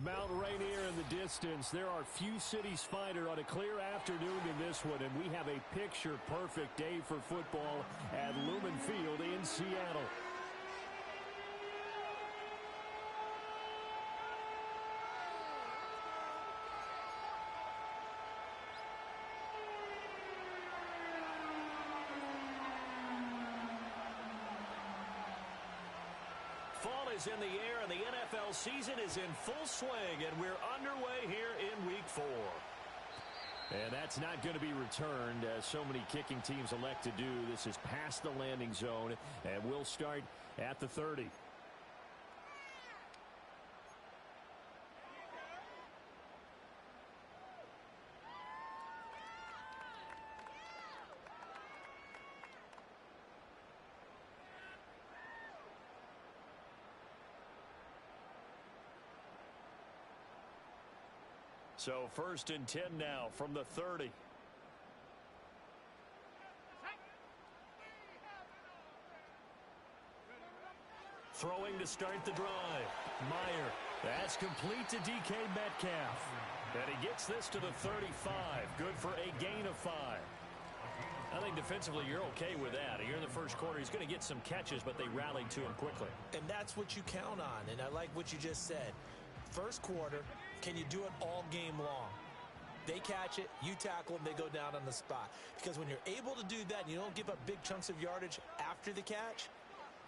Mount Rainier in the distance. There are few cities finer on a clear afternoon than this one, and we have a picture-perfect day for football at Lumen Field in Seattle. Fall is in the air, and the NFL season is in full swing, and we're underway here in Week 4. And that's not going to be returned, as so many kicking teams elect to do. This is past the landing zone, and we'll start at the 30. So 1st and 10 now from the 30. Throwing to start the drive. Meyer. That's complete to DK Metcalf. And he gets this to the 35. Good for a gain of 5. I think defensively you're okay with that. Here in the first quarter, he's going to get some catches, but they rallied to him quickly. And that's what you count on, and I like what you just said. First quarter, can you do it all game long? They catch it, you tackle them, they go down on the spot. Because when you're able to do that and you don't give up big chunks of yardage after the catch,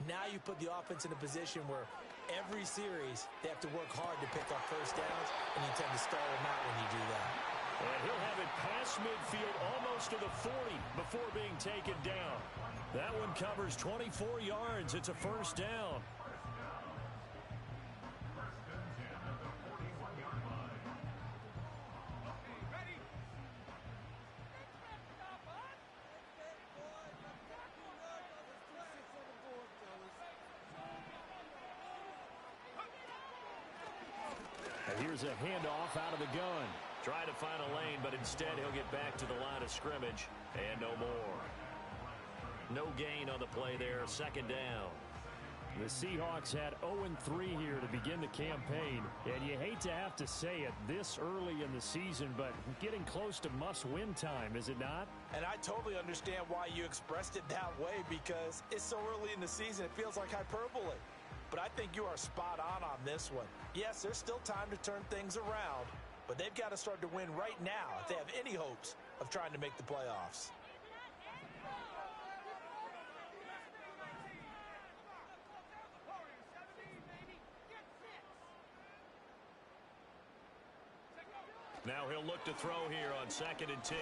now you put the offense in a position where every series they have to work hard to pick up first downs, and you tend to stall them out when you do that. And he'll have it past midfield almost to the 40 before being taken down. That one covers 24 yards. It's a first down. And here's a handoff out of the gun. Try to find a lane, but instead he'll get back to the line of scrimmage and no more. No gain on the play there. Second down. The Seahawks had 0-3 here to begin the campaign. And you hate to have to say it this early in the season, but getting close to must-win time, is it not? And I totally understand why you expressed it that way, because it's so early in the season, it feels like hyperbole. But I think you are spot on this one. Yes, there's still time to turn things around, but they've got to start to win right now if they have any hopes of trying to make the playoffs. Now he'll look to throw here on 2nd and 10.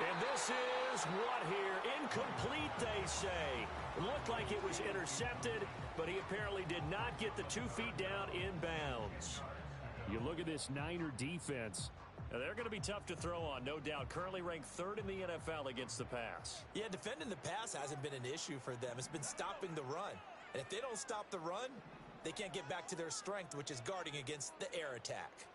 And this is what here? Incomplete, they say. It looked like it was intercepted, but he apparently did not get the 2 feet down in bounds. You look at this Niner defense. Now, they're going to be tough to throw on, no doubt. Currently ranked 3rd in the NFL against the pass. Yeah, defending the pass hasn't been an issue for them. It's been stopping the run. And if they don't stop the run, they can't get back to their strength, which is guarding against the air attack.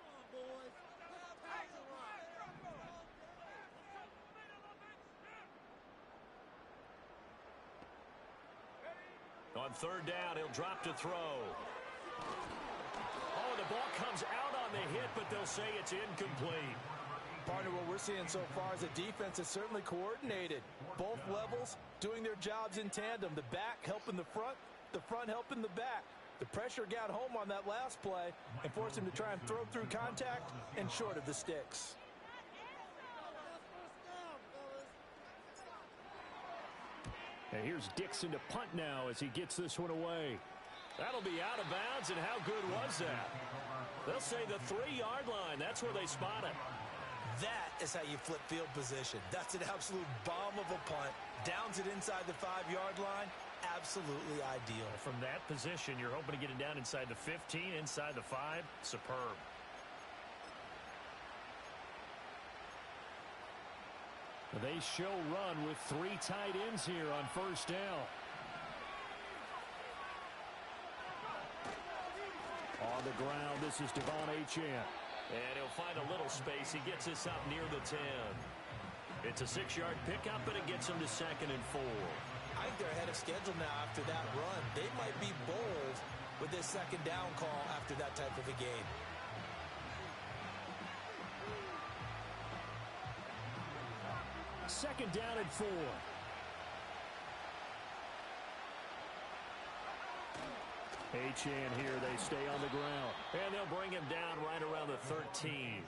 On 3rd down, he'll drop to throw. Oh, the ball comes out on the hit, but they'll say it's incomplete. Partner, what we're seeing so far is the defense is certainly coordinated. Both levels doing their jobs in tandem. The back helping the front helping the back. The pressure got home on that last play and forced him to try and throw through contact and short of the sticks. And here's Dixon to punt now as he gets this one away. That'll be out of bounds, and how good was that? They'll say the 3-yard line. That's where they spot it. That is how you flip field position. That's an absolute bomb of a punt. Downs it inside the 5-yard line. Absolutely ideal. From that position, you're hoping to get it down inside the 15, inside the 5. Superb. They show run with 3 tight ends here on 1st down. On the ground, this is Devon Achane. And he'll find a little space. He gets this up near the 10. It's a 6-yard pickup, but it gets him to 2nd and 4. I think they're ahead of schedule now after that run. They might be bold with this second down call after that type of a game. Second down and 4. Achane here. They stay on the ground. And they'll bring him down right around the 13.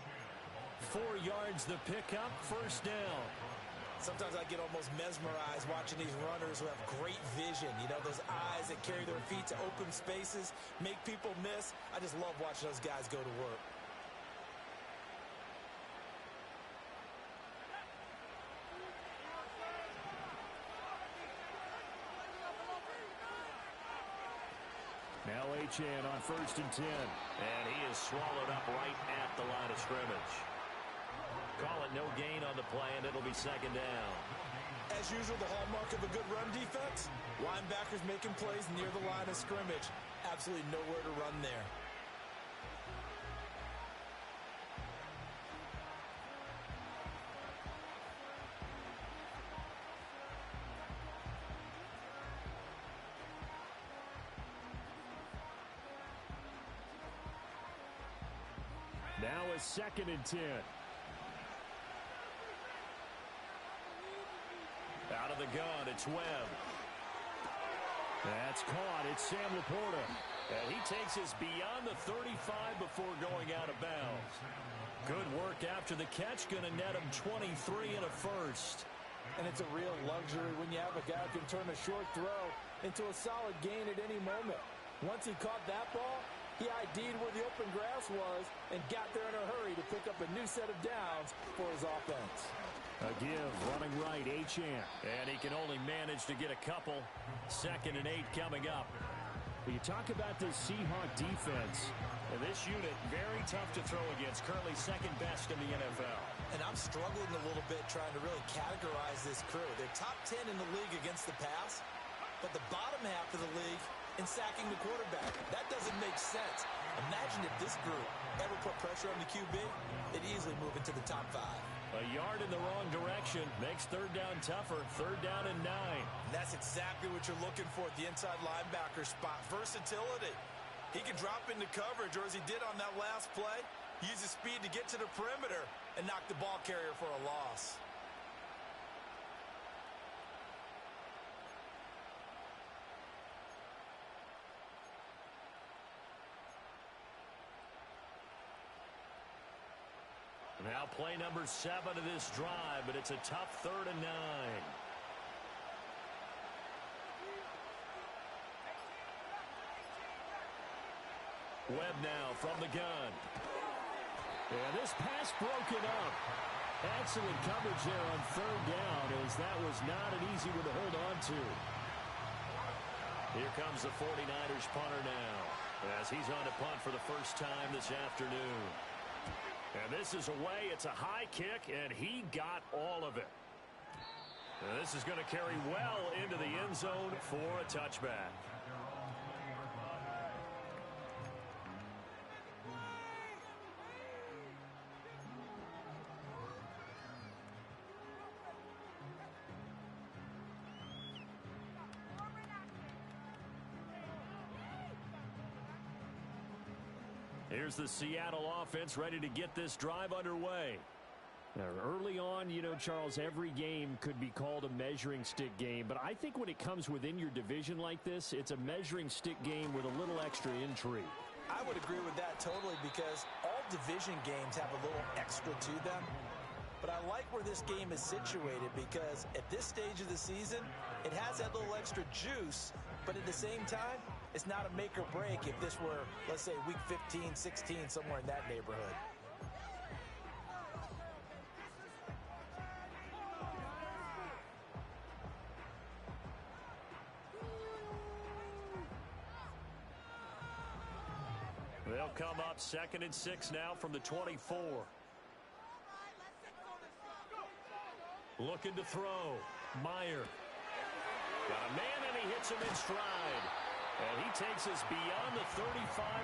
4 yards the pickup. First down. Sometimes I get almost mesmerized watching these runners who have great vision. You know, those eyes that carry their feet to open spaces, make people miss. I just love watching those guys go to work. Now Achane on first and 10. And he is swallowed up right at the line of scrimmage. Call it no gain on the play, and it'll be second down. As usual, the hallmark of a good run defense, linebackers making plays near the line of scrimmage. Absolutely nowhere to run there. Now a second and 10. Out of the gun, it's Webb. That's caught. It's Sam Laporta. And he takes us beyond the 35 before going out of bounds. Good work after the catch. Going to net him 23 and a first. And it's a real luxury when you have a guy who can turn a short throw into a solid gain at any moment. Once he caught that ball, he ID'd where the open grass was and got there in a hurry to pick up a new set of downs for his offense. A give, running right, Achane. And he can only manage to get a couple. Second and 8 coming up. You talk about this Seahawk defense. And this unit, very tough to throw against. Currently second best in the NFL. And I'm struggling a little bit trying to really categorize this crew. They're top 10 in the league against the pass, but the bottom half of the league in sacking the quarterback. That doesn't make sense. Imagine if this group ever put pressure on the QB, they'd easily move into the top 5. A yard in the wrong direction makes third down tougher. Third down and 9. And that's exactly what you're looking for at the inside linebacker spot. Versatility. He can drop into coverage, or as he did on that last play, use his speed to get to the perimeter and knock the ball carrier for a loss. Now play number 7 of this drive, but it's a tough third and 9. Webb now from the gun. And this pass broken up. Excellent coverage there on third down, as that was not an easy one to hold on to. Here comes the 49ers punter now, as he's on to punt for the first time this afternoon. And this is away. It's a high kick, and he got all of it. And this is going to carry well into the end zone for a touchback. Here's the Seattle offense ready to get this drive underway. Now, early on, you know, Charles, every game could be called a measuring stick game. But I think when it comes within your division like this, it's a measuring stick game with a little extra intrigue. I would agree with that totally, because all division games have a little extra to them. But I like where this game is situated, because at this stage of the season, it has that little extra juice. But at the same time, it's not a make or break if this were, let's say, week 15, 16, somewhere in that neighborhood. They'll come up 2nd and 6 now from the 24. Looking to throw. Meyer. Got a man, and he hits him in stride. And he takes us beyond the 35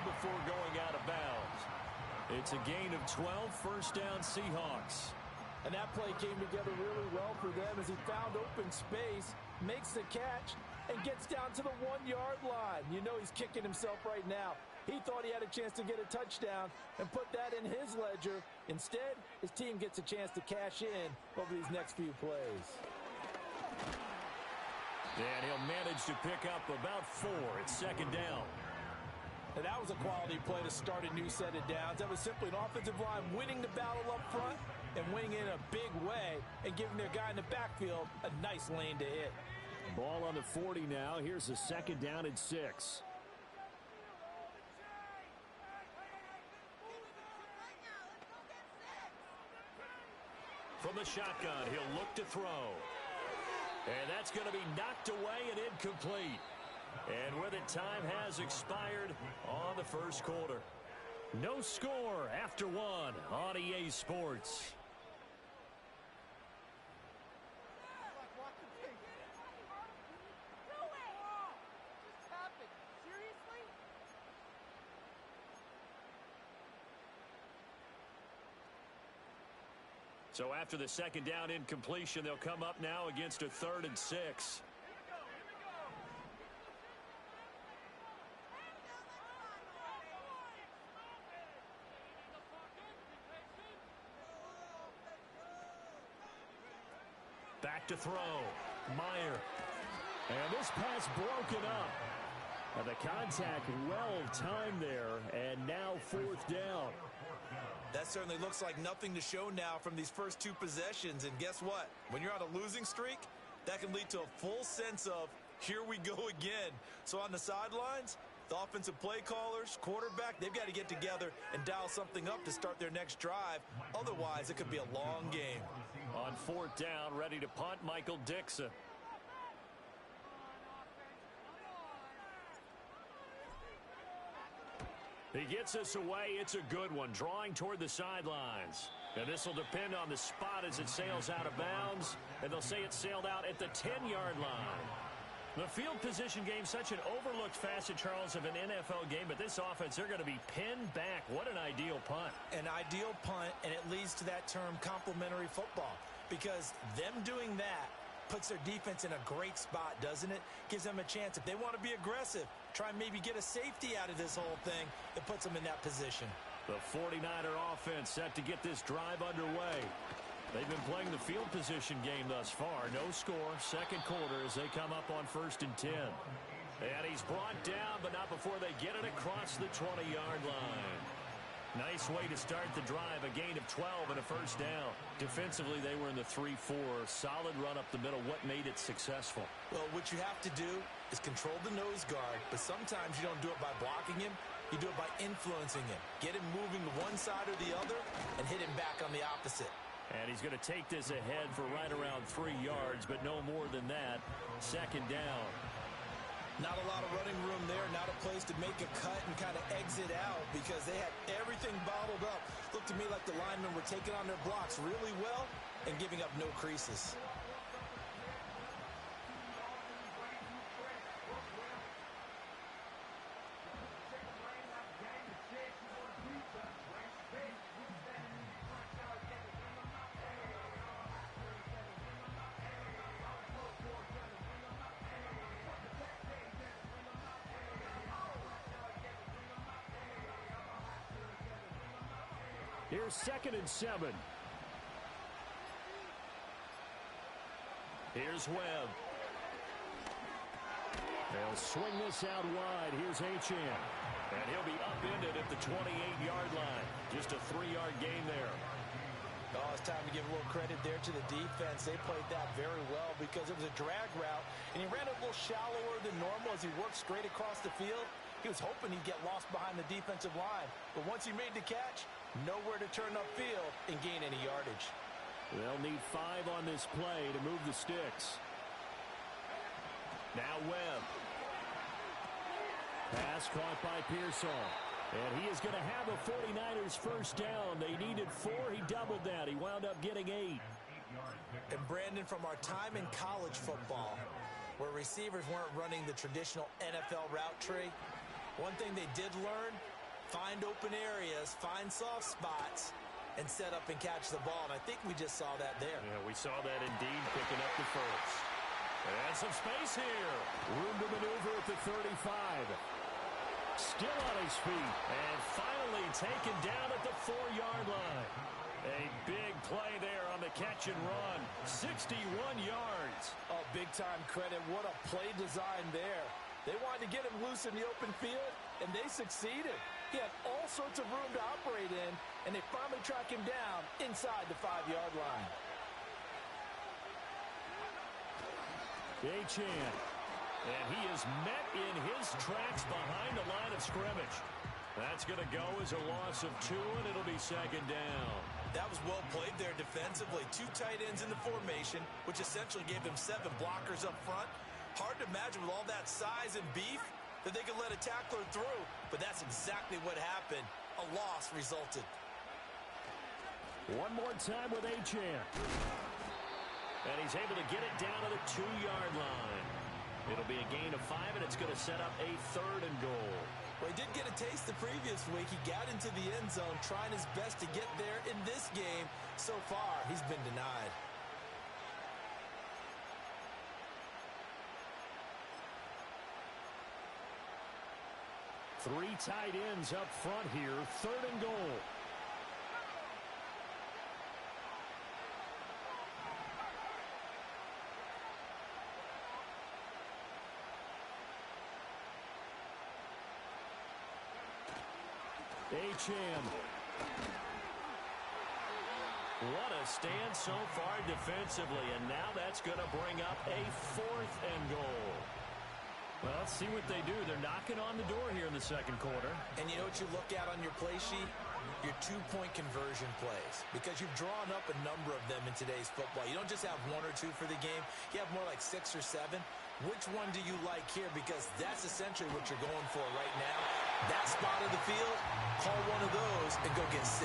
before going out of bounds. It's a gain of 12, first down Seahawks. And that play came together really well for them as he found open space makes the catch, and gets down to the 1-yard line. You know he's kicking himself right now. He thought he had a chance to get a touchdown and put that in his ledger. Instead, his team gets a chance to cash in over these next few plays. And he'll manage to pick up about 4. It's second down. And that was a quality play to start a new set of downs. That was simply an offensive line winning the battle up front and winning it in a big way and giving their guy in the backfield a nice lane to hit. Ball on the 40 now. Here's a second down and 6. From the shotgun, he'll look to throw. And that's going to be knocked away and incomplete. And with it, time has expired on the first quarter. No score after 1 on EA Sports. So after the second down incompletion, they'll come up now against a 3rd and 6. Back to throw. Meyer. And this pass broken up. And the contact well timed there. And now 4th down. That certainly looks like nothing to show now from these first 2 possessions. And guess what? When you're on a losing streak, that can lead to a full sense of, here we go again. So on the sidelines, the offensive play callers, quarterback, they've got to get together and dial something up to start their next drive. Otherwise, it could be a long game. On 4th down, ready to punt, Michael Dixon. He gets us away. It's a good one, drawing toward the sidelines. And this will depend on the spot as it sails out of bounds. And they'll say it sailed out at the 10-yard line. The field position game, such an overlooked facet, Charles, of an NFL game. But this offense, they're going to be pinned back. What an ideal punt. An ideal punt, and it leads to that term complementary football. Because them doing that puts their defense in a great spot, doesn't it? Gives them a chance. If they want to be aggressive, try and maybe get a safety out of this whole thing, it puts them in that position. The 49er offense set to get this drive underway. They've been playing the field position game thus far. No score, second quarter as they come up on 1st and 10. And he's brought down, but not before they get it across the 20-yard line. Nice way to start the drive, a gain of 12 and a first down. Defensively, they were in the 3-4. Solid run up the middle. What made it successful? Well, what you have to do is control the nose guard, but sometimes you don't do it by blocking him. You do it by influencing him. Get him moving to one side or the other and hit him back on the opposite. And he's going to take this ahead for right around 3 yards, but no more than that. Second down. Not a lot of running room there, not a place to make a cut and kind of exit out because they had everything bottled up. Looked to me like the linemen were taking on their blocks really well and giving up no creases. Here's 2nd and 7. Here's Webb. They'll swing this out wide. Here's Achane. And he'll be upended at the 28-yard line. Just a 3-yard gain there. Oh, it's time to give a little credit there to the defense. They played that very well because it was a drag route, and he ran a little shallower than normal as he worked straight across the field. He was hoping he'd get lost behind the defensive line. But once he made the catch, nowhere to turn upfield and gain any yardage. They'll need 5 on this play to move the sticks. Now Webb. Pass caught by Pearsall. And he is going to have a 49ers first down. They needed 4. He doubled that. He wound up getting 8. And Brandon, from our time in college football, where receivers weren't running the traditional NFL route tree, one thing they did learn, find open areas, find soft spots, and set up and catch the ball. And I think we just saw that there. Yeah, we saw that indeed, picking up the first. And some space here. Room to maneuver at the 35. Still on his feet. And finally taken down at the 4-yard line. A big play there on the catch and run. 61 yards. Oh, big-time credit. What a play design there. They wanted to get him loose in the open field, and they succeeded. He had all sorts of room to operate in, and they finally track him down inside the 5-yard line. Achane. And he is met in his tracks behind the line of scrimmage. That's going to go as a loss of 2, and it'll be second down. That was well played there defensively. 2 tight ends in the formation, which essentially gave them 7 blockers up front. Hard to imagine with all that size and beef that they could let a tackler through, but that's exactly what happened. A loss resulted. One more time with Achane. And he's able to get it down to the 2-yard line. It'll be a gain of 5, and it's going to set up a 3rd and goal. Well, he did get a taste the previous week. He got into the end zone, trying his best to get there in this game. So far, he's been denied. Three tight ends up front here. 3rd and goal. Achane. What a stand so far defensively, and now that's going to bring up a 4th and goal. Well, let's see what they do. They're knocking on the door here in the second quarter. And you know what you look at on your play sheet? Your 2-point conversion plays. Because you've drawn up a number of them in today's football. You don't just have 1 or 2 for the game. You have more like 6 or 7. Which one do you like here? Because that's essentially what you're going for right now. That spot of the field, call one of those and go get 6.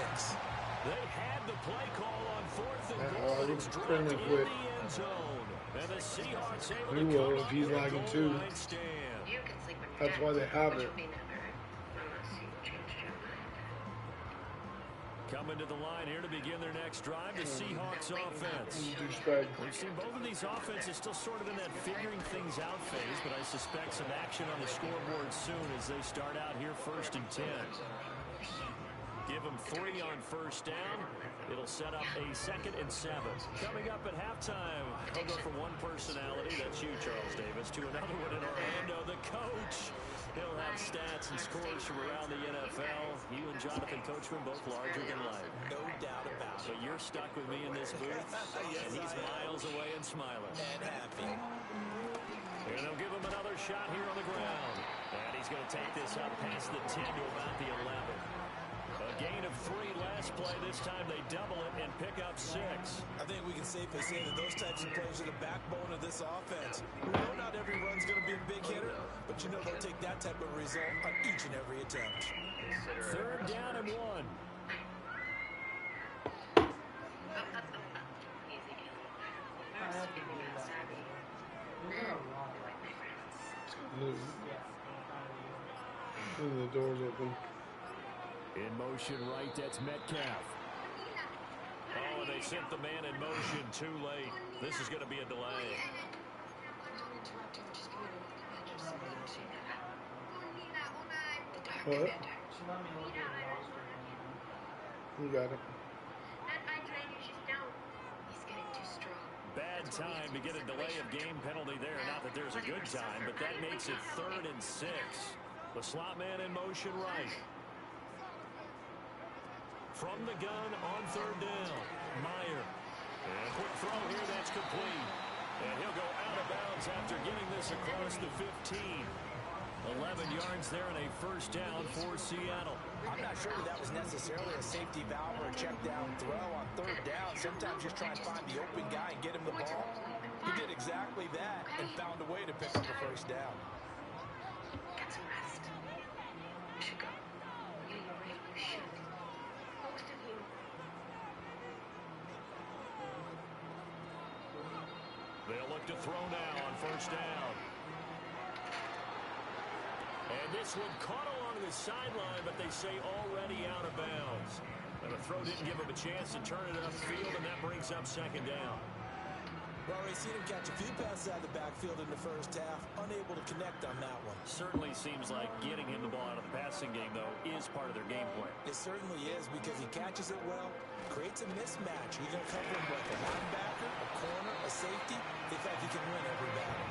They had the play call on 4th and goal. It's dropped in the end zone. And the Seahawks able to come up he's lagging too. That's why they have it. Coming to the line here to begin their next drive, the Seahawks offense. We've seen both of these offenses still sort of in that figuring things out phase, but I suspect some action on the scoreboard soon as they start out here 1st and 10. Give them 3 on 1st down. It'll set up a 2nd and 7. Coming up at halftime, I'll go from one personality, that's you, Charles Davis, to another one in Orlando, the coach. He'll have stats and scores from around the NFL. You and Jonathan Coachman both larger than life. No doubt about it. But you're stuck with me in this booth, Yes, and he's miles away and smiling. And happy. And they'll give him another shot here on the ground. And he's going to take this up past the 10 to about the 11. A gain of 3 last play. This time they double it and pick up 6. I think we can safely say that those types of plays are the backbone of this offense. We know not every run's going to be a big hitter, but you know they'll take that type of result on each and every attempt. 3rd down and 1. And the door's open. In motion right, that's Metcalf. Oh, they sent the man in motion too late. This is going to be a delay. What? You got it. Bad time to get a delay of game penalty there. Not that there's a good time, but that makes it 3rd and 6. The slot man in motion right. From the gun on 3rd down. Meyer. And a quick throw here, that's complete. And he'll go out of bounds after getting this across the 15. 11 yards there and a 1st down for Seattle. I'm not sure that was necessarily a safety valve or a check down throw on 3rd down. Sometimes just try and find the open guy and get him the ball. He did exactly that and found a way to pick up the 1st down. Get some rest. You should go. You really should. Most of you. They'll look to throw now on 1st down. And this one caught along the sideline, but they say already out of bounds. And the throw didn't give him a chance to turn it upfield, and that brings up 2nd down. We've already seen him catch a few passes out of the backfield in the first half, unable to connect on that one. Certainly seems like getting him the ball out of the passing game, though, is part of their game plan. It certainly is because he catches it well, creates a mismatch. You're going to cover him with a linebacker, a corner, a safety. They think he can win every battle.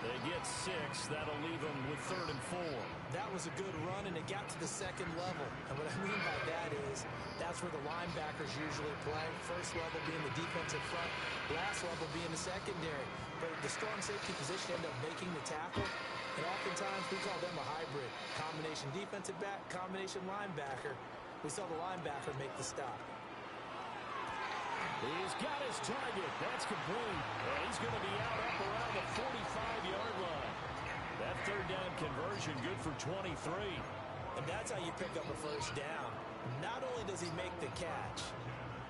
They get 6. That'll leave them with 3rd and 4. That was a good run, and it got to the second level. And what I mean by that is that's where the linebackers usually play. First level being the defensive front, last level being the secondary. But the strong safety position ended up making the tackle. And oftentimes we call them a hybrid. Combination defensive back, combination linebacker. We saw the linebacker make the stop. He's got his target. That's complete. And he's going to be out up around the 45-yard line. That 3rd down conversion good for 23. And that's how you pick up a first down. Not only does he make the catch,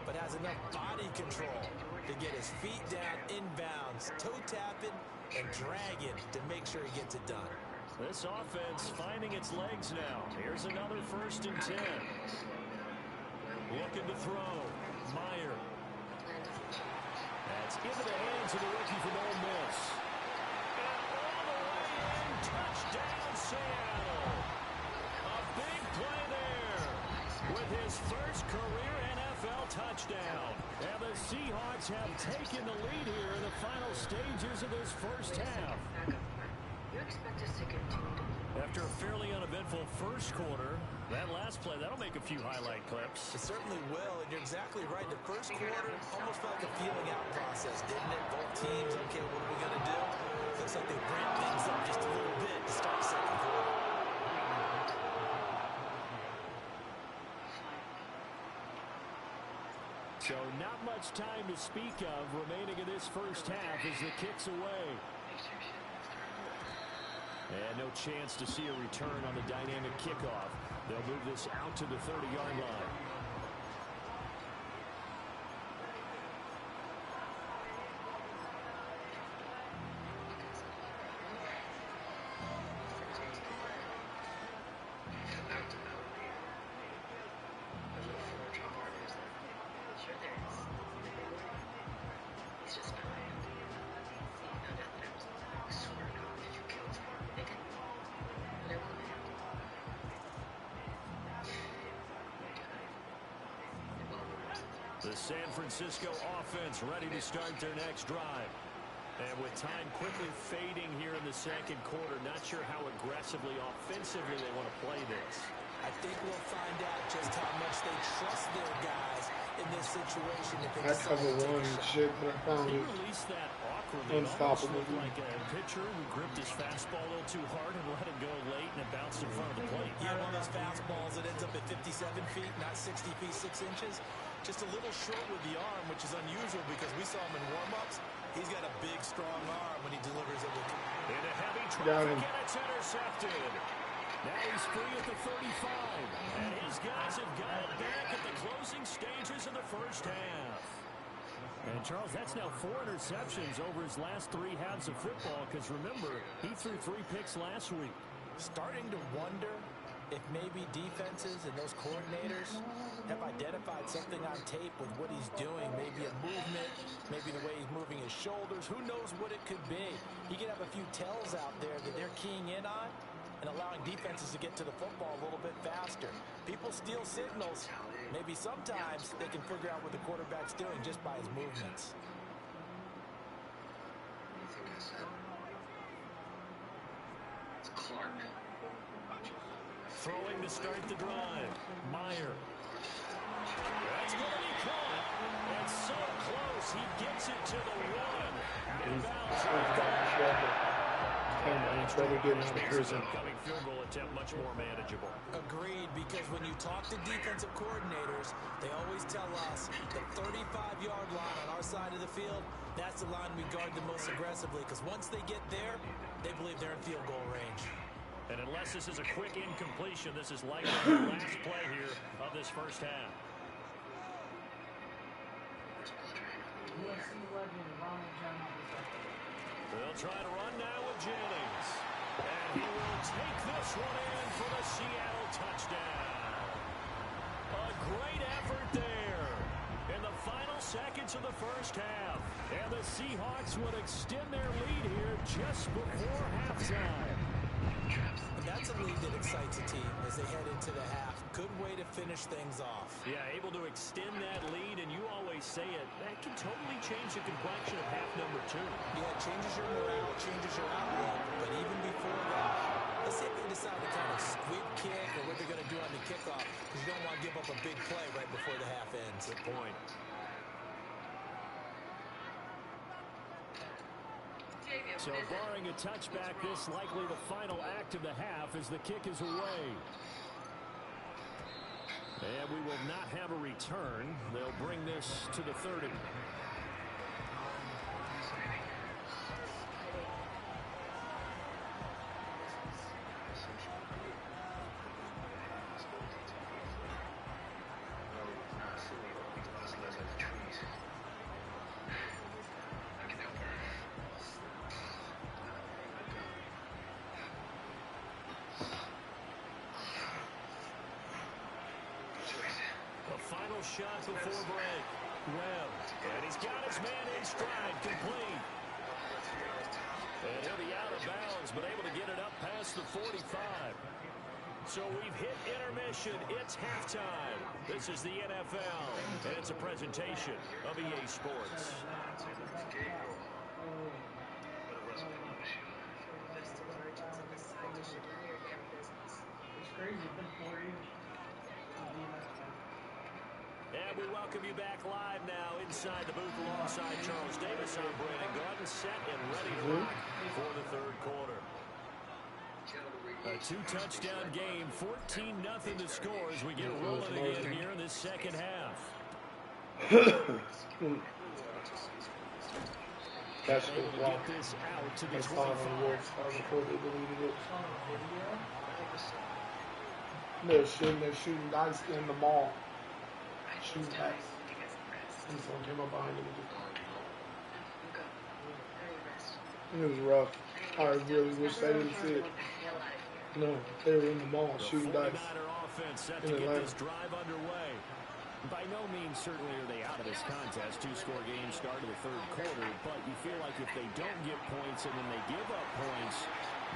but has enough body control to get his feet down inbounds, toe tapping and dragging to make sure he gets it done. This offense finding its legs now. Here's another 1st and 10. Looking to throw. Meyer. That's into the hands of the rookie from Ole Miss. And all the way in. Touchdown, Seattle. A big play there with his first career NFL touchdown. And the Seahawks have taken the lead here in the final stages of this first half. You expect us to continue. After a fairly uneventful first quarter, that last play, that'll make a few highlight clips. It certainly will, and you're exactly right. The first quarter almost felt like a feeling out process, didn't it? Both teams, okay, what are we going to do? Looks like they ramped things up just a little bit to start the second quarter. So not much time to speak of remaining in this first half as the kick's away. And no chance to see a return on the dynamic kickoff. They'll move this out to the 30-yard line. The San Francisco offense ready to start their next drive. And with time quickly fading here in the second quarter, not sure how aggressively, offensively they want to play this. I think we'll find out just how much they trust their guys in this situation. If I cover one and shit, but I found He it released that awkwardly. unstoppable. It almost looked like a pitcher who gripped his fastball a little too hard and let it go late, and it bounced in front of the plate. Yeah, one of those fastballs that ends up at 57 feet, not 60 feet, 6 inches. Just a little short with the arm, which is unusual because we saw him in warm-ups. He's got a big, strong arm when he delivers it. In a heavy traffic, and it's intercepted. Now he's free at the 35. And his guys have got it back at the closing stages of the first half. And, Charles, that's now 4 interceptions over his last 3 halves of football because, remember, he threw 3 picks last week. Starting to wonder if maybe defenses and those coordinators have identified something on tape with what he's doing. Maybe a movement, maybe the way he's moving his shoulders. Who knows what it could be? He could have a few tells out there that they're keying in on and allowing defenses to get to the football a little bit faster. People steal signals. Maybe sometimes they can figure out what the quarterback's doing just by his movements. It's Clark. Throwing to start the drive. Meyer. That's going to be caught. And so close. He gets it to the 1. Upcoming field goal attempt much more manageable. Agreed, because when you talk to defensive coordinators, they always tell us the 35-yard line on our side of the field, that's the line we guard the most aggressively, because once they get there, they believe they're in field goal range. And unless this is a quick incompletion, this is likely the last play here of this first half. They'll try to run now with Jennings. And he will take this one in for the Seattle touchdown. A great effort there in the final seconds of the first half. And the Seahawks would extend their lead here just before halftime. And that's a lead that excites a team as they head into the half. Good way to finish things off. Yeah, able to extend that lead, and you always say it, that can totally change the complexion of half number 2. Yeah, it changes your morale, changes your outlook, but even before that, let's see if they decide to kind of squib kick or what they're going to do on the kickoff, because you don't want to give up a big play right before the half ends. Good point. So barring a touchback, this likely the final act of the half as the kick is away. And we will not have a return. They'll bring this to the 30. Final shot before break. Webb. And he's got his man in stride, complete. And he'll be out of bounds, but able to get it up past the 45. So we've hit intermission. It's halftime. This is the NFL, and it's a presentation of EA Sports. And we welcome you back live now inside the booth alongside Charles Davis. I'm Brandon Garden, set and ready to rock for the third quarter. A 2-touchdown game, 14-0 to score as we get rolling again here in this second half. That's the Bloc. Get this out to the That's 25. before they deleted it. They're shooting dice in the mall. Shooting dice. And someone came up behind him and it was rough. I really wish they didn't see it. No, they were in the mall shooting dice. Offense set in to get Atlanta. this drive underway. By no means certainly are they out of this contest. 2-score game start of the third quarter, but you feel like if they don't get points and then they give up points,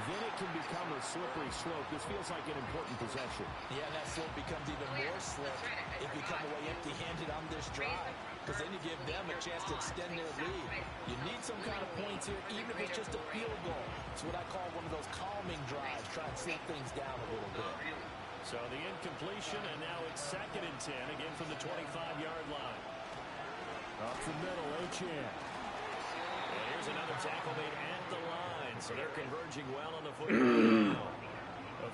then it can become a slippery slope. This feels like an important possession. Yeah, that slope becomes even more slip if you come away empty-handed on this drive, because then you give them a chance to extend their lead. You need some kind of points here, even if it's just a field goal. It's what I call one of those calming drives, try and slow things down a little bit. So the incompletion, and now it's 2nd and 10, again from the 25-yard line. Up the middle, Ochan. And here's another tackle made at the line, so they're converging well on the football now.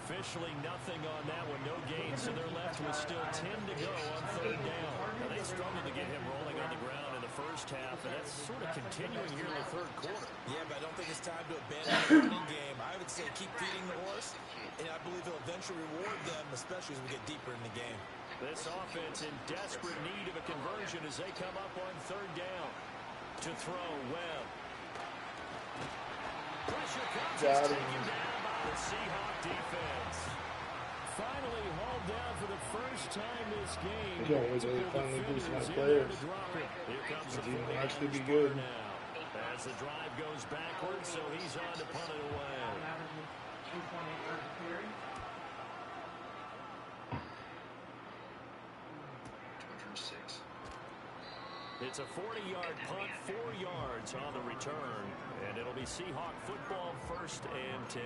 Officially nothing on that one, no gain, so they're left with still 10 to go on 3rd down. Now they struggled to get him rolling on the ground in the first half, and that's sort of continuing here in the third quarter. Yeah, but I don't think it's time to abandon the running game. I would say keep feeding the horse, and I believe he'll eventually reward them, especially as we get deeper in the game. This offense in desperate need of a conversion as they come up on 3rd down. To throw, Webb. Pressure comes, he's taken down by the Seahawk defense. Finally hauled down for the first time this game. You know, they finally boost my players. Here comes the He might 49ers actually be punter good. now. As the drive goes backwards, so he's on to punt it away. It's a 40-yard punt, 4 yards on the return, and it'll be Seahawk football 1st and 10.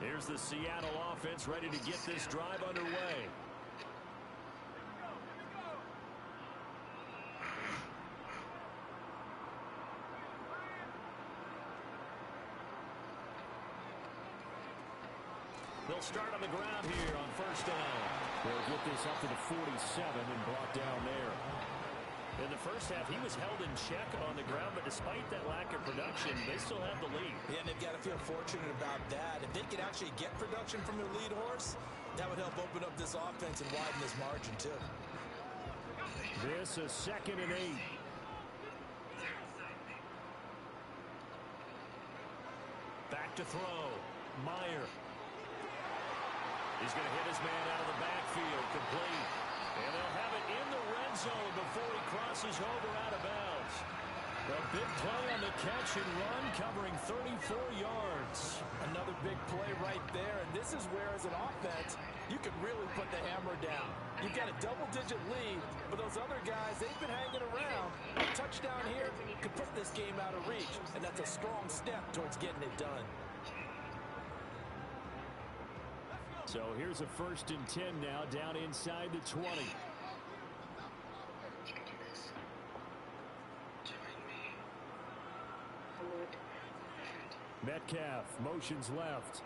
Here's the Seattle offense ready to get this drive underway. They'll start on the ground here on 1st down. They'll get this up to the 47 and brought down there. In the first half, he was held in check on the ground, but despite that lack of production, they still have the lead. Yeah, and they've got to feel fortunate about that. If they could actually get production from their lead horse, that would help open up this offense and widen this margin, too. This is 2nd and 8. to throw. Meyer. He's going to hit his man out of the backfield, complete. And they'll have it in the red zone before he crosses over out of bounds. A big play on the catch and run, covering 34 yards. Another big play right there, and this is where, as an offense, you can really put the hammer down. You've got a double-digit lead, but those other guys, they've been hanging around. A touchdown here could put this game out of reach, and that's a strong step towards getting it done. So here's a 1st and 10 now, down inside the 20. Metcalf motions left.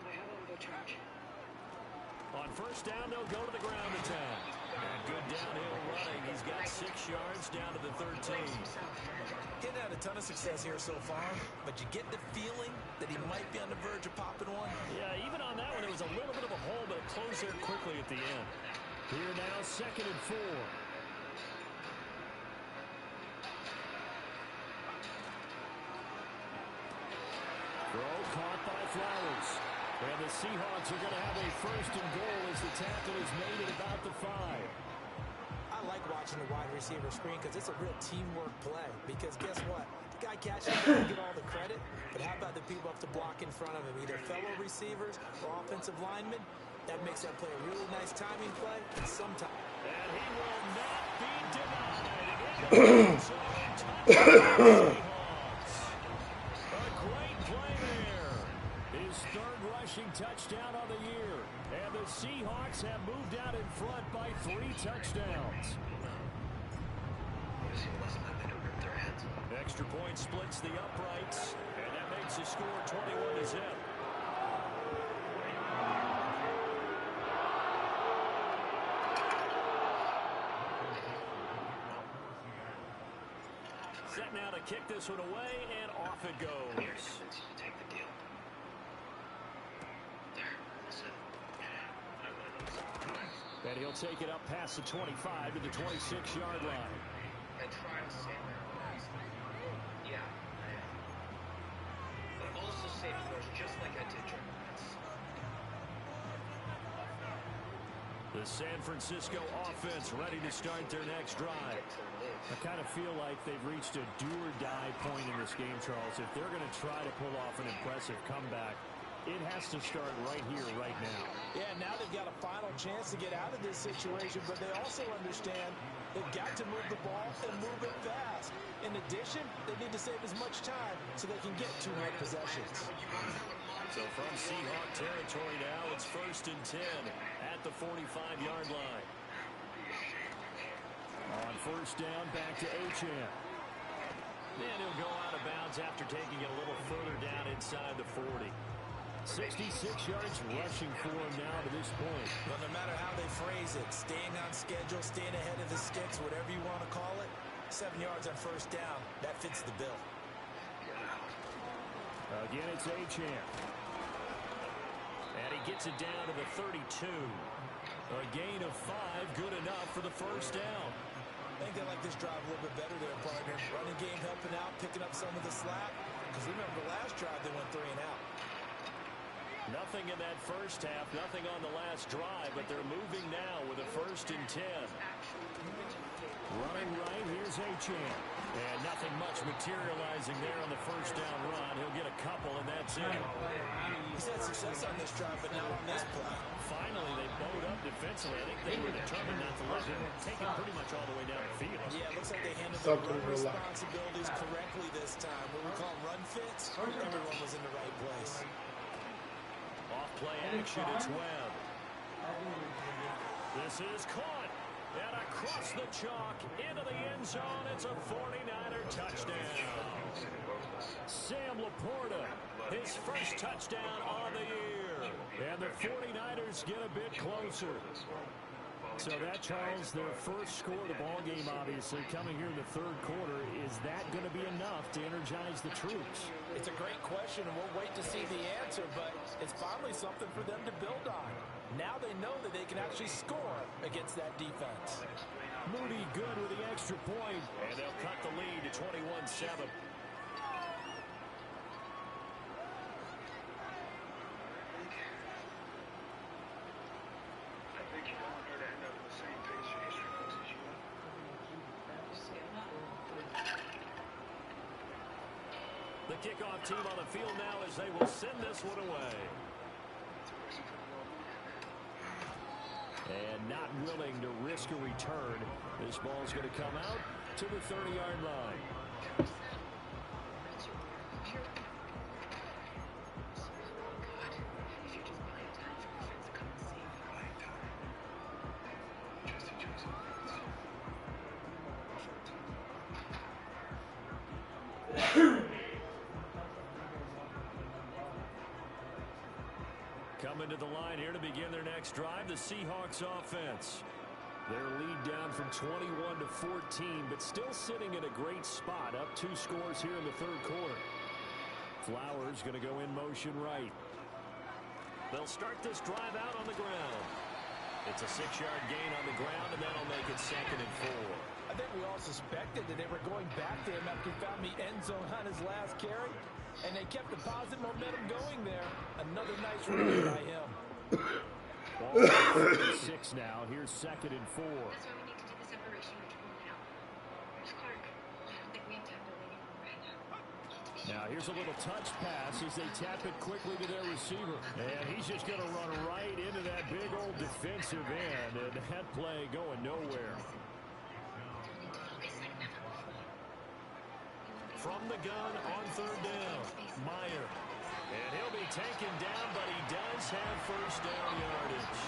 On 1st down, they'll go to the ground attack. And good downhill running. He's got 6 yards down to the 13. He's had a ton of success here so far, but you get the feeling that he might be on the verge of popping one. Yeah, even on that one, there was a little bit of a hole, but it closed there quickly at the end. Here now, 2nd and 4. Throw caught by Flowers. And the Seahawks are going to have a 1st and goal as the tackle is made at about the 5. I like watching the wide receiver screen because it's a real teamwork play. Because guess what? The guy catching it doesn't get all the credit, but how about the people up to block in front of him, either fellow receivers or offensive linemen? That makes that play a really nice timing play, and sometimes. And he will not be denied. A great play there. His 3rd rushing touchdown of the year. And the Seahawks have moved out in front by 3 touchdowns. Extra point splits the uprights, and that makes the score 21-0. Set now to kick this one away, and off it goes. Take the deal. And he'll take it up past the 25 to the 26-yard line. I try to say that. Yeah. But also save yours just like I did during The San Francisco offense ready to start their next drive. I kind of feel like they've reached a do-or-die point in this game, Charles. If they're going to try to pull off an impressive comeback, it has to start right here, right now. Yeah, now they've got a final chance to get out of this situation, but they also understand they've got to move the ball and move it fast. In addition, they need to save as much time so they can get 2 more possessions. So from Seahawk territory now, it's 1st and 10 at the 45-yard line. On 1st down, back to Achane. And he'll go out of bounds after taking it a little further down inside the 40. 66 yards rushing for him now to this point. Well, no matter how they phrase it, staying on schedule, staying ahead of the sticks, whatever you want to call it, 7 yards on 1st down, that fits the bill. Again, it's Achane. And he gets it down to the 32. A gain of 5, good enough for the 1st down. I think they like this drive a little bit better there, partner. Running game helping out, picking up some of the slack. Because remember, the last drive they went 3 and out. Nothing in that 1st half, nothing on the last drive, but they're moving now with a 1st and 10. Running right, here's Achane. And nothing much materializing there on the 1st down run. He'll get a couple, and that's it. He's had success on this drive, but not on this play. Finally, they bowed up defensively. I think they were determined not to let him take it pretty much all the way down the field. Yeah, it looks like they handled the run responsibilities correctly this time. What we call run fits, everyone was in the right place. Off play action, it's Webb. This is caught. And across the chalk into the end zone. It's a 49er touchdown. Sam Laporta, his 1st touchdown of the year. And the 49ers get a bit closer. So that, Charles, their 1st score of the ballgame, obviously, coming here in the 3rd quarter. Is that going to be enough to energize the troops? It's a great question, and we'll wait to see the answer, but it's finally something for them to build on. Now they know that they can actually score against that defense. Moody good with the extra point. And they'll cut the lead to 21-7. The kickoff team on the field now as they will send this one away. And not willing to risk a return. This ball's going to come out to the 30-yard line. Coming to the line here to begin their next drive, the Seahawks offense. Their lead down from 21 to 14, but still sitting in a great spot, up 2 scores here in the third quarter. Flowers going to go in motion right. They'll start this drive out on the ground. It's a 6-yard gain on the ground, and that'll make it 2nd and 4. I think we all suspected that they were going back to him after he found the end zone on his last carry, and they kept the positive momentum going there. Another nice run by him. Ball 36 now. Here's 2nd and 4. That's why we need to do the separation between now. Where's Clark? I don't think we have time to wait anymore right now. Now here's a little touch pass as they tap it quickly to their receiver. And he's just going to run right into that big old defensive end. And that play going nowhere. From the gun on 3rd down, Meyer. And he'll be taken down, but he does have first down yardage.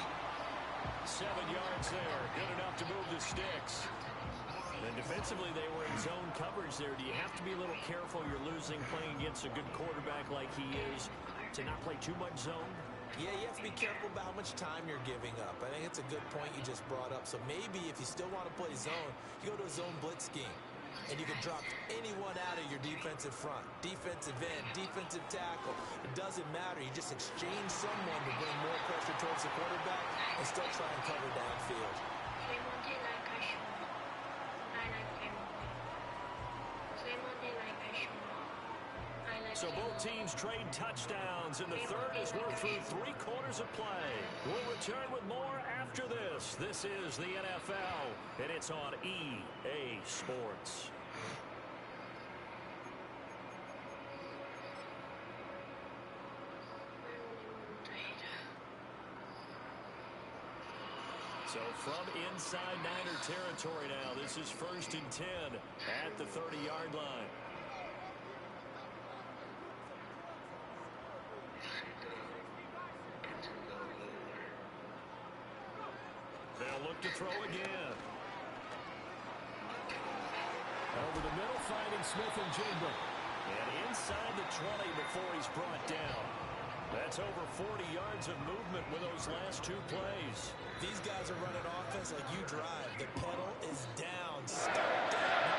7 yards there, good enough to move the sticks. And defensively, they were in zone coverage there. Do you have to be a little careful? You're losing playing against a good quarterback like he is to not play too much zone? Yeah, you have to be careful about how much time you're giving up. I think it's a good point you just brought up. So maybe if you still want to play zone, you go to a zone blitz scheme. And you can drop anyone out of your defensive front. Defensive end, defensive tackle. It doesn't matter. You just exchange someone to bring more pressure towards the quarterback and still try and cover downfield. So both teams trade touchdowns, and the third as we're through 3 quarters of play. We'll return with more after this. This is the NFL, and it's on EA Sports. So from inside Niner territory now, this is 1st and 10 at the 30-yard line. They'll look to throw again. Over the middle, finding Smith and Jigba. And inside the 20 before he's brought down. That's over 40 yards of movement with those last 2 plays. These guys are running offense like you drive. The pedal is down. Start down.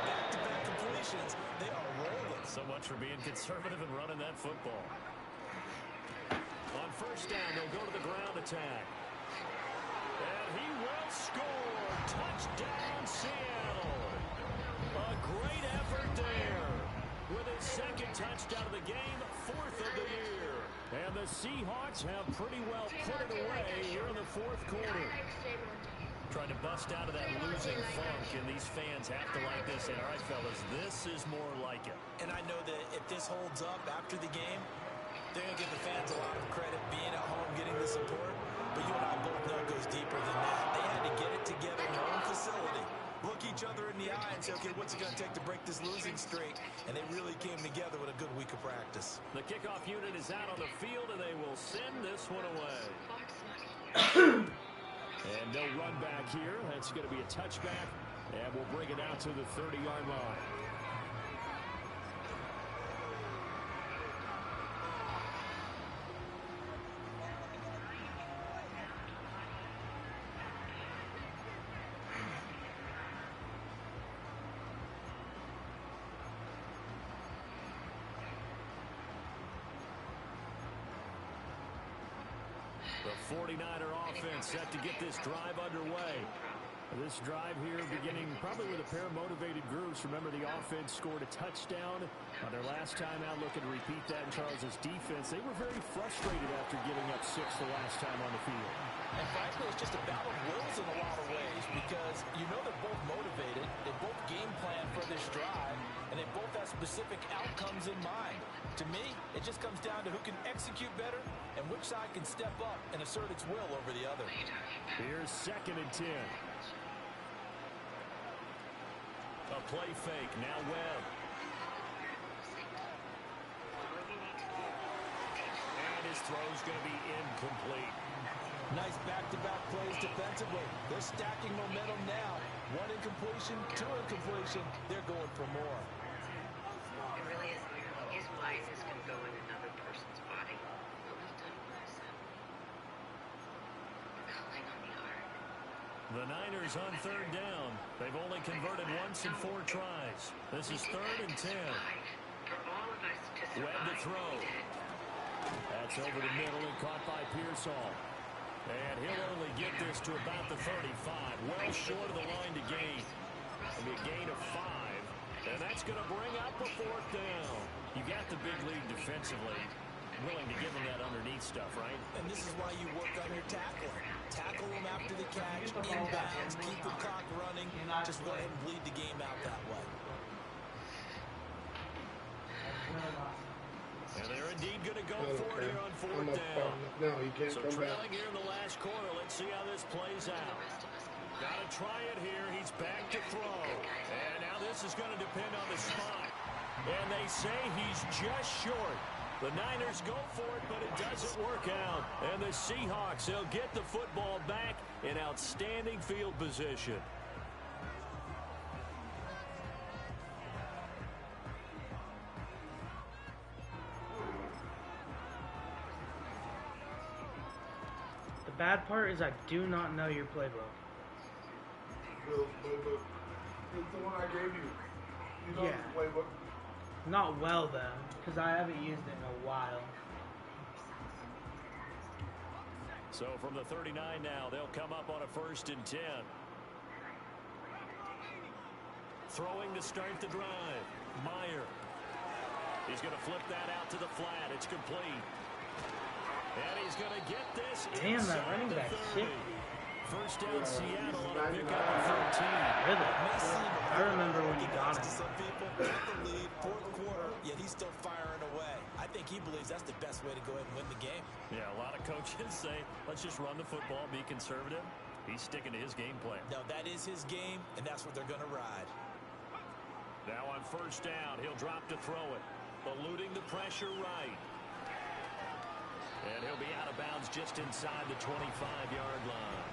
Back-to-back completions. They are rolling. So much for being conservative and running that football. On 1st down, they'll go to the ground attack. And he will score. Touchdown, Seattle. A great effort there. With his 2nd touchdown of the game, 4th of the year. And the Seahawks have pretty well put it away here in the 4th quarter. Trying to bust out of that losing funk, and these fans have to like this. And all right, fellas, this is more like it. And I know that if this holds up after the game, they're going to give the fans a lot of credit being at home, getting the support. But you and I both know it goes deeper than that. They had to get it together in their own facility. Look each other in the eye and say, okay, what's it going to take to break this losing streak? And they really came together with a good week of practice. The kickoff unit is out on the field, and they will send this one away. And no run back here. That's going to be a touchback, and we'll bring it out to the 30-yard line. The 49er offense set to get this drive underway. This drive here beginning probably with a pair of motivated groups. Remember, the offense scored a touchdown on their last time out, looking to repeat that in Charles's defense. They were very frustrated after giving up 6 the last time on the field. And frankly, it's just a battle of wills in a lot of ways because you know they're both motivated, they both game plan for this drive, and they both have specific outcomes in mind. To me, it just comes down to who can execute better and which side can step up and assert its will over the other. Here's 2nd and 10. A play fake, now Webb. And his throw's going to be incomplete. Nice back-to-back plays defensively. They're stacking momentum now. 1 incompletion, 2 incompletion. They're going for more. It really is merely his life is going to go in another person's body. But we've done worse. We're calling on the art. The Niners on 3rd down. They've only converted once in 4 tries. This is 3rd and 10. For all of us to survive. Webb to throw. That's over the middle and caught by Pearsall. And he'll only get this to about the 35. Well short of the line to gain. It'll be a gain of 5. And that's going to bring up a 4th down. You got the big lead defensively. Willing to give them that underneath stuff, right? And this is why you work on your tackling. Tackle them after the catch, inbounds, keep the clock running. Just go ahead and bleed the game out that way. And they're indeed going to go for it here on 4th down. No, he can't So come trailing back. here in the last quarter. Let's see how this plays out. Got to try it here. He's back to throw. And now this is going to depend on the spot. And they say he's just short. The Niners go for it, but it doesn't work out. And the Seahawks, they'll get the football back in outstanding field position. The bad part is I do not know your playbook. Bill's playbook. It's the one I gave you. You know Yeah. the playbook. Not well, though, because I haven't used it in a while. So from the 39 now, they'll come up on a 1st and 10. Throwing to start the drive. Meyer. He's going to flip that out to the flat. It's complete. And he's going to get this. Damn, that running back sick. 1st down Seattle on a pickup of 13. Really? I remember when he got it. Some people got the lead, 4th quarter, yet he's still firing away. I think he believes that's the best way to go ahead and win the game. Yeah, a lot of coaches say, let's just run the football, be conservative. He's sticking to his game plan. No, that is his game, and that's what they're going to ride. Now on 1st down, he'll drop to throw it. Eluding the pressure right. And he'll be out of bounds just inside the 25-yard line.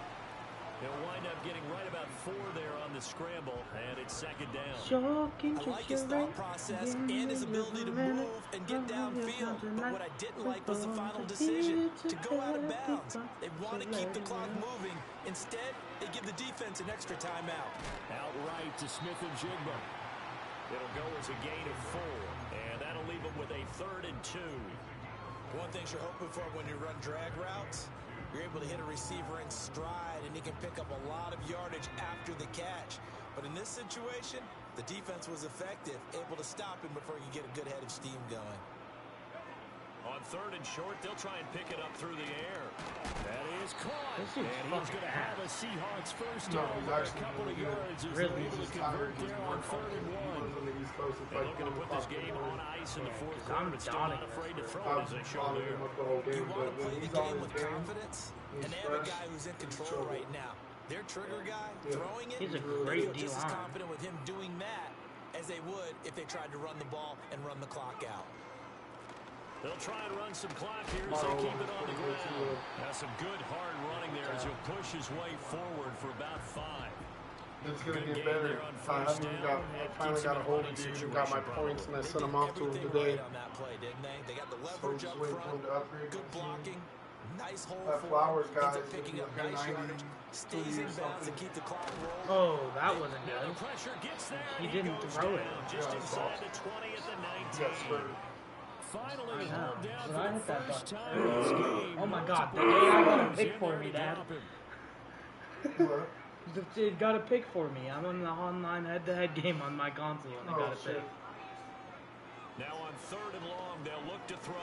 He'll wind up getting right about 4 there on the scramble, and it's 2nd down. I like his thought process and his ability to move and get downfield. But what I didn't like was the final decision to go out of bounds. They want to keep the clock moving. Instead, they give the defense an extra timeout. Outright to Smith and Jigba. It'll go as a gain of 4, and that'll leave them with a 3rd and 2. One thing you're hoping for when you run drag routes, you're able to hit a receiver in stride, and he can pick up a lot of yardage after the catch. But in this situation, the defense was effective, able to stop him before he could get a good head of steam going. On 3rd and short, they'll try and pick it up through the air. That is caught. This is And he's going to have a Seahawks first No, down he's by a actually couple of really good. yards as Really? they're able to convert there on 3rd and 1. On the East Coast, it's They're like looking to put this game on ice in the 4th I'm quarter, but still not dotting afraid to this throw it as they show following there. him up the whole You game, want but to play when the he's on game his with game, confidence, he's and they have a fresh, guy who's in he's control trouble. right now. Their trigger guy, Yeah. throwing it, He's a they great feel just as D-line. confident with him doing that as they would if they tried to run the ball and run the clock out. They'll try and run some clock here as they keep it on the ground. Now some good hard running there as he'll push his way forward for about 5. It's going to Good get game better. there on I 1st haven't down. I finally got a hold of you and got my points, and I sent them off to him Everything today. right on that play, didn't they? They got the So leverage just up waiting for front, him to upgrade good my team. blocking, nice hole That for Flowers him. guy Ends up is picking up gonna be nice like yardage, 92 stays in or bounds to something. keep the clock rolling. Oh, that wasn't Now good. the pressure gets there. He didn't goes throw it. down just Yeah, inside soft. the 20 at the 19. Yes, sir. Finally I know. hauled down Did for I the hit that first button? time in this game. Oh my God, the Multiple AI got a players pick in for there me, to Dad. drop him. What? It got a pick for me. I'm on the online head-to-head game on my console, and it got a pick. Now on 3rd and long, they'll look to throw.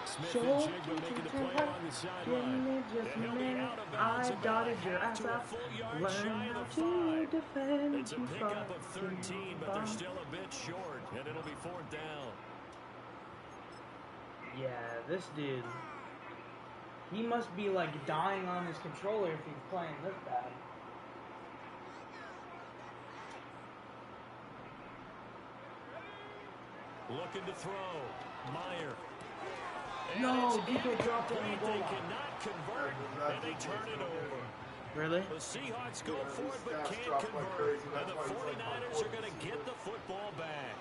Smith So, and Jigba making the play along the sideline. just a And he'll be minute. out of bounds I about dotted a your half ass to a out. full yard Learn shy how of the to 5. defend. It's a pickup of 13, but they're still a bit short, and it'll be 4th down. Yeah, this dude. He must be like dying on his controller if he's playing this bad. Looking to throw. Meyer. No, Depot dropped it on the goal They line. cannot convert, and they turn it over. Really? The Seahawks go for it, but can't convert. And the 49ers are going to get the football back.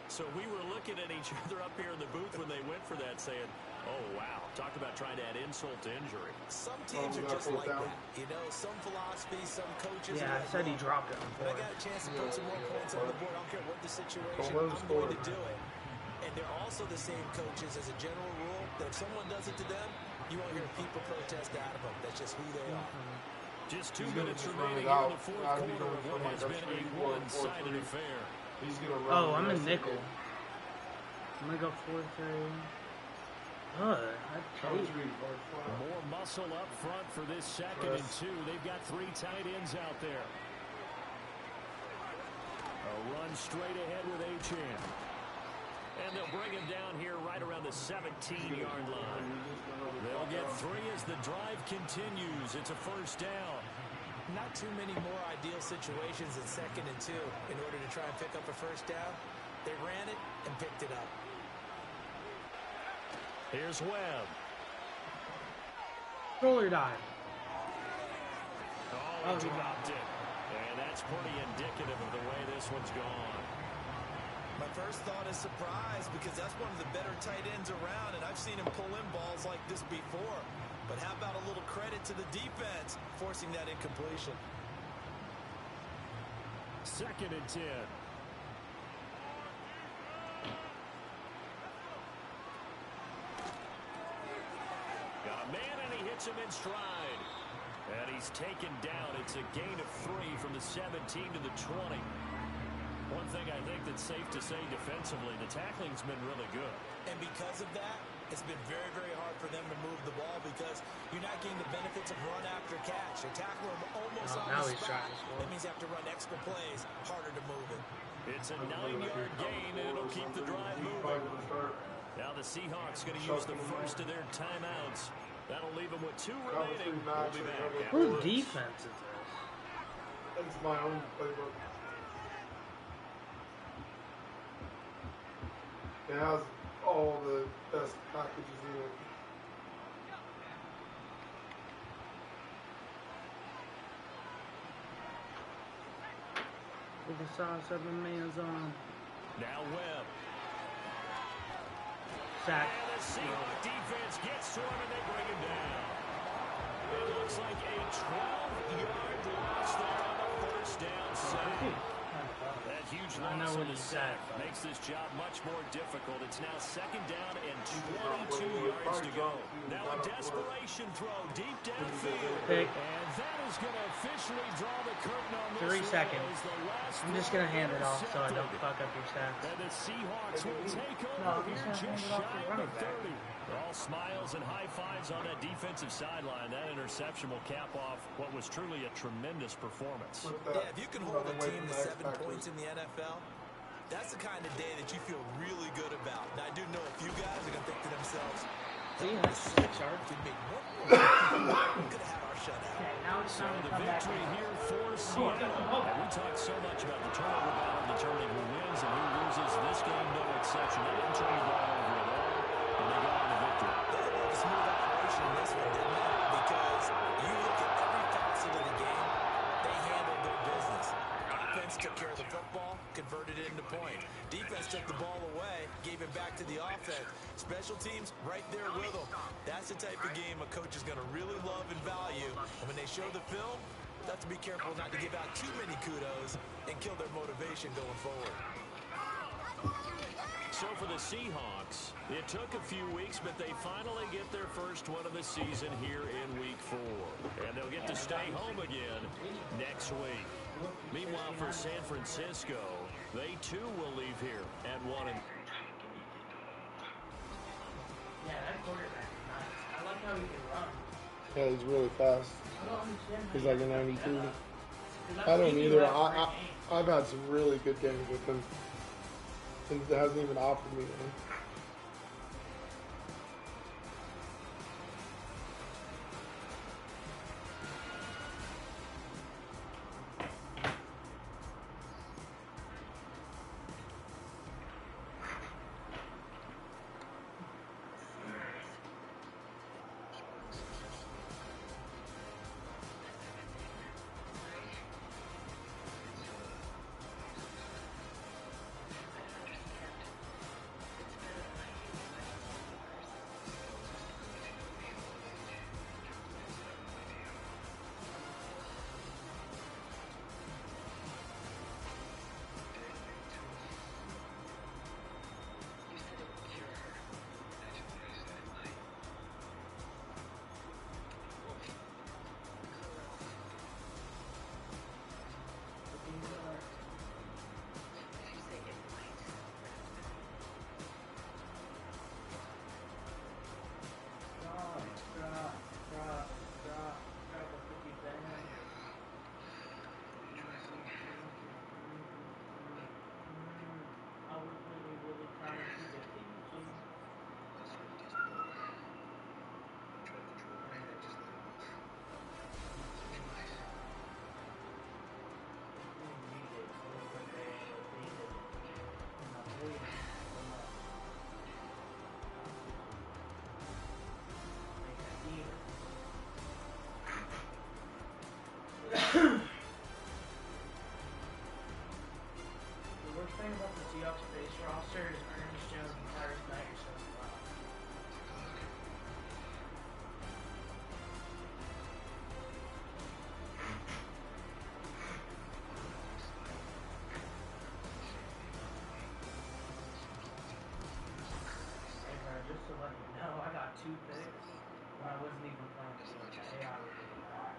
So we were looking at each other up here in the booth when they went for that, saying, oh, wow. Talk about trying to add insult to injury. Some teams are just like that. You know, some philosophy, some coaches. Yeah, I said he dropped it on But I board. got a chance to put some more points on the board. I don't care what the situation, I'm going to do it. And they're also the same coaches as a general rule that if someone does it to them, you won't hear people protest out of them. That's just who they are. Just 2 minutes remaining here in the 4th quarter of what has been a one-sided affair. Oh, I'm in nickel. I'm gonna go 4-3. More muscle up front for this 2nd and 2. They've got 3 tight ends out there. A run straight ahead with Achane. And they'll bring him down here right around the 17-yard line. They'll get 3 as the drive continues. It's a 1st down. Not too many more ideal situations in 2nd and 2 in order to try and pick up a 1st down. They ran it and picked it up. Here's Webb. Roller dive. Oh, he dropped it. And that's pretty indicative of the way this one's gone. My first thought is surprise because that's one of the better tight ends around, and I've seen him pull in balls like this before. But how about a little credit to the defense forcing that incompletion? 2nd and 10. Got a man, and he hits him in stride. And he's taken down. It's a gain of 3 from the 17 to the 20. One thing I think that's safe to say defensively, the tackling's been really good. And because of that, it's been very, very hard for them to move the ball because you're not getting the benefits of run after catch. You're tackling them almost on the spot. That means you have to run extra plays, harder to move it. It's a 9-yard gain, and it'll keep the drive moving. Now the Seahawks going to use the first of their timeouts. That'll leave them with 2 remaining. We'll be back. Whose defense is this? It's my own playbook. It has all the best packages in it. With the sauce of the man's on. Now Webb. Sack. And the Seahawks defense gets to him, and they bring him down. It looks like a 12-yard loss there on the 1st down save. That huge loss on the sack makes this job much more difficult. It's now 2nd down and 22 yards to go. Now a desperation throw deep downfield. Pick. And that is going to officially draw the curtain on this. 3 seconds. I'm just going to hand it off so I don't fuck up your stats. And the Seahawks will take over No, I'm just here gonna hand just it off shy to of running the back. 30. All smiles and high fives on that defensive sideline. That interception will cap off what was truly a tremendous performance. Yeah, if you can hold a team to 7 points in the NFL, that's the kind of day that you feel really good about. Now, I do know a few guys are going to think to themselves, Seahawks 6 yards. we made one more. We could have had our shutout. Okay, now it's So time to the come back. victory here for Seattle. And we talked so much about the turnover battle determining who wins and who loses. This game, no exception. They didn't turn the ball over at all, and they got the victory. They had a smooth operation in this one, didn't they? Because you look at every facet of the game, they handled their business. Offense took care of the football, converted it into point. Defense took the ball away, gave it back to the offense. Special teams right there with them. That's the type of game a coach is going to really love and value. And when they show the film, they have to be careful not to give out too many kudos and kill their motivation going forward. So for the Seahawks. It took a few weeks, but they finally get their first one of the season here in Week 4. And they'll get to stay home again next week. Meanwhile, for San Francisco, they too will leave here at 1. Yeah, that quarterback is nice. I like how he can run. Yeah, he's really fast. I don't understand how He's he like a can 92. do that. 'Cause I I've don't seen you either. have great games. I've had some really good games with him. And it hasn't even offered me one. The worst thing about the Seahawks base roster is Ernest Jones and Tyrus Knight are so flat. Hey, bro, just to let you know, I got 2 picks when I wasn't even playing the game. The AI was really bad.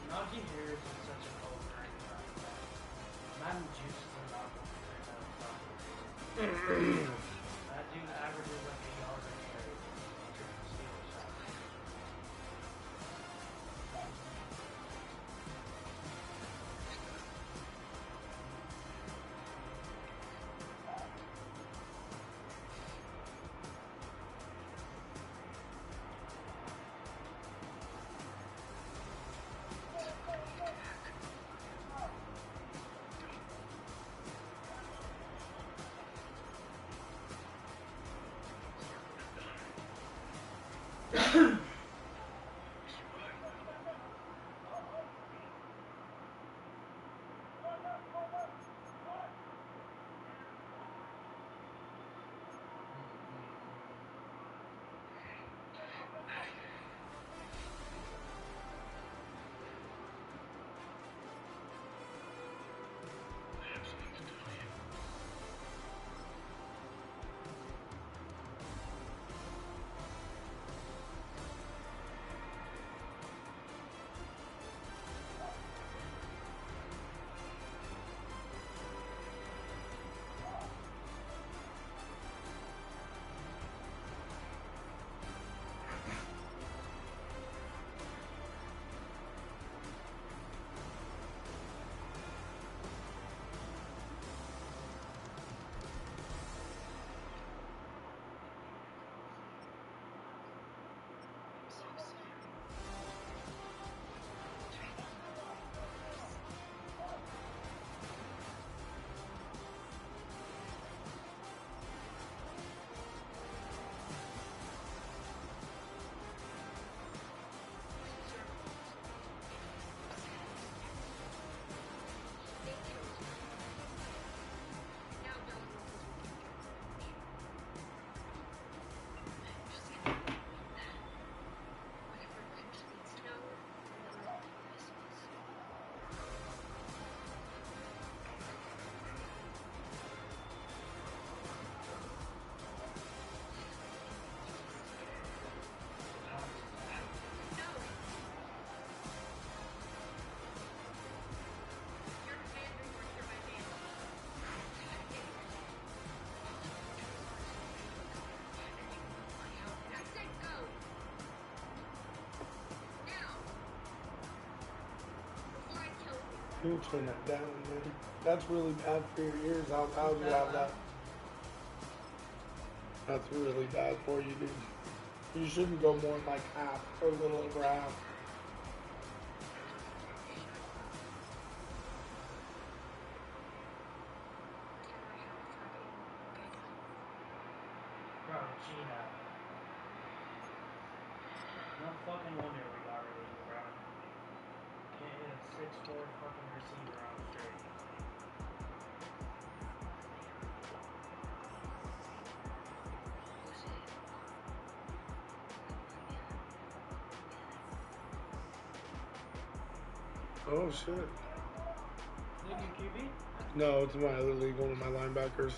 Najee Harris is such an overrated running back. Madden juices him up right now. That dude averages like a yard a carry. Steelers side. You can turn that down, man. That's really bad for your ears. How loud you have that? That's really bad for you, dude. You shouldn't go more than like half or a little over half. Bro, Gina. No fucking wonder we got rid of you, bro. Can't hit a 6'4" fucking receiver on straight. Oh shit. Look at QB. No, it's my other league, one of my linebackers.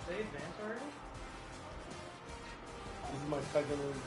They advanced already? This is my second league.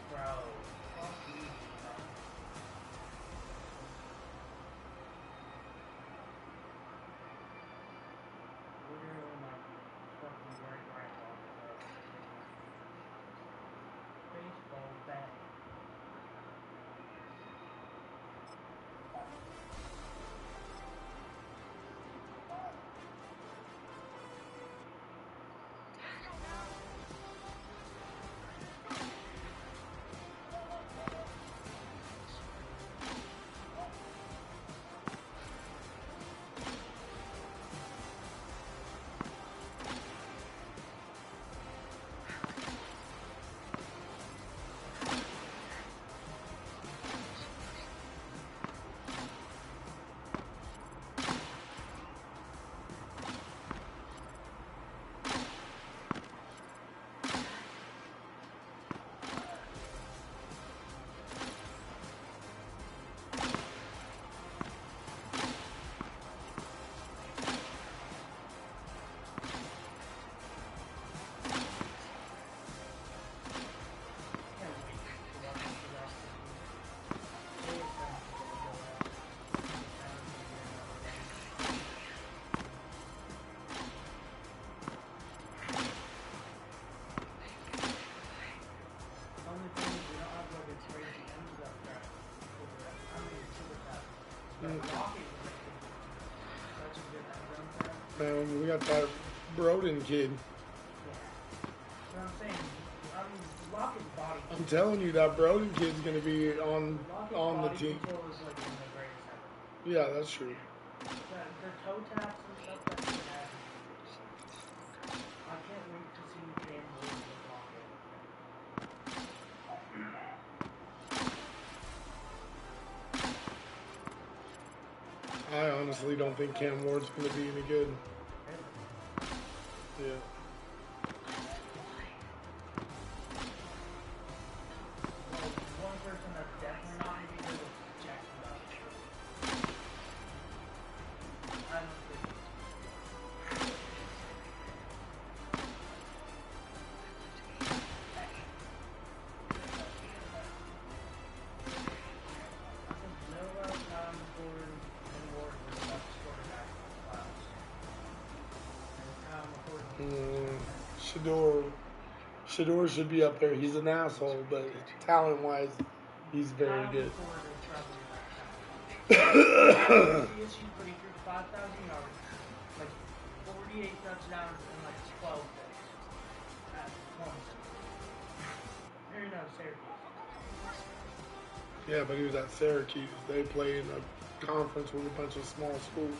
Bro, fuck you. Literally my fucking great grandfather does. Baseball bat. Man, we got that Broden kid. What I'm saying, Lockett's body. I'm telling you, that Broden kid's going to be on the team. Control is like one of the greatest ever. Yeah, that's true. Their toe taps and stuff that he has. I can't wait to see Cam Ward with Lockett. I honestly don't think Cam Ward's going to be any good. Yeah. Well, one person that's definitely not going to be good is Jackson Dodge. I don't think Shador should be up there. He's an asshole, but talent-wise, he's very Not good. looking forward to traveling that time. CSU put him through 5,000 yards, like 48 touchdowns in like 12 days at Clemson. There you know, Syracuse. Yeah, but he was at Syracuse. They play in a conference with a bunch of small schools.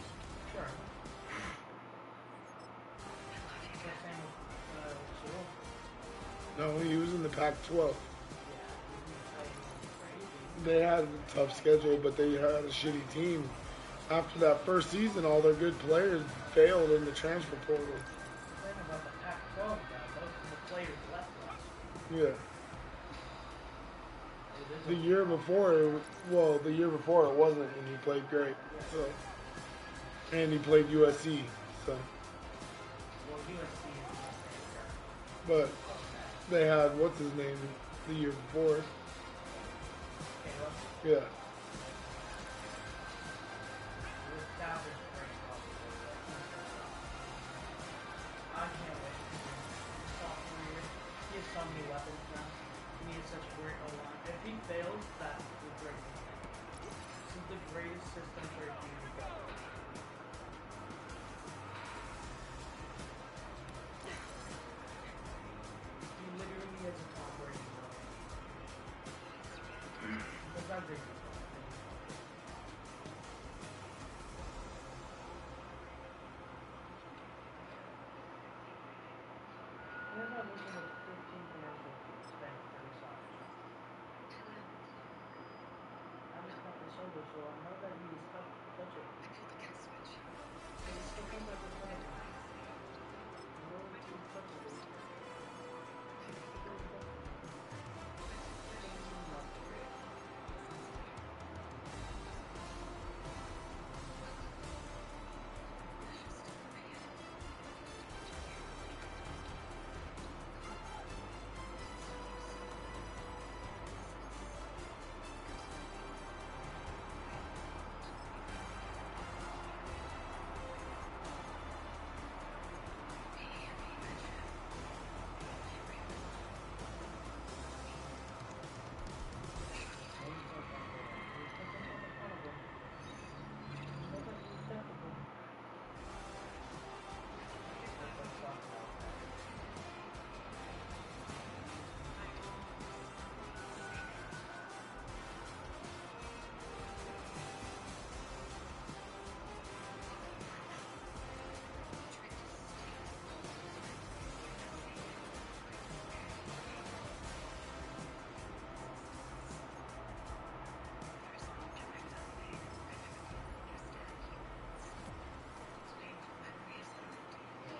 Sure. The same with Shador. No, he was in the Pac-12. Yeah, crazy. They had a tough schedule, but they had a shitty team. After that first season, all their good players failed in the transfer portal. The thing about the Pac-12 guy, most of the players left us. Yeah. It is The a- year before, the year before it wasn't, and he played great. So, and he played USC. So, Well, USC is the same but they had what's his name the year before. Caleb. Yeah. This staff is great, obviously. I can't wait to see his sophomore year. He has so many weapons now. And he has such a great O-line. If he fails, that's the greatest thing. This is the greatest system for a team to go. He literally has a Tom Brady role. That's how great he is. We're not looking at 15 commercials spent every side. I just got the shoulder, so I know that he's tough to touch it. But he still comes up with money. He's only 2 touches it.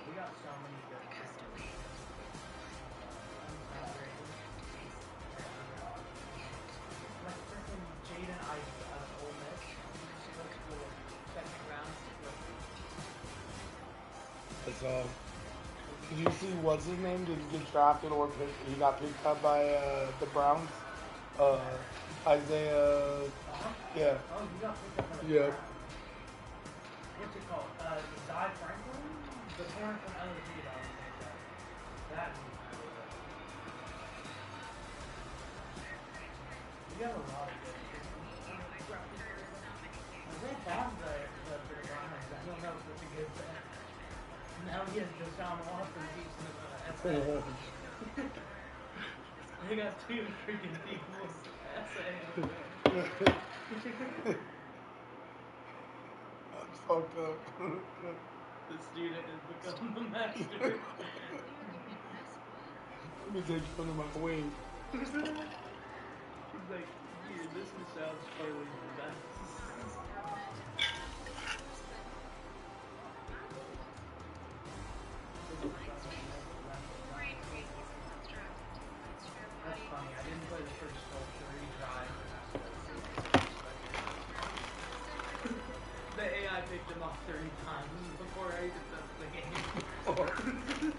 We got so many good players. Like freaking Jaden Ivey out of Ole Miss. He's supposed to go second round. That's all. Did you see what's his name? Did he get drafted or picked? He got picked up by the Browns. Isaiah. Yeah. Oh, you got picked up by the Yeah. Browns. What's it called? Zy Franklin? The parent from LSU that was named that. That dude's really good. We got a lot of good They bought the Browns. I don't know if it's a good thing. Now he has Deshaun Watson teaching him essay. They got 2 freaking people essay. That's fucked up. The student has become the master. Let me take you under my wing. He's like, here, this sounds totally bad. That's funny. I didn't play the first sculpture. Retried. The AI picked him off 30 times before I even touched the game.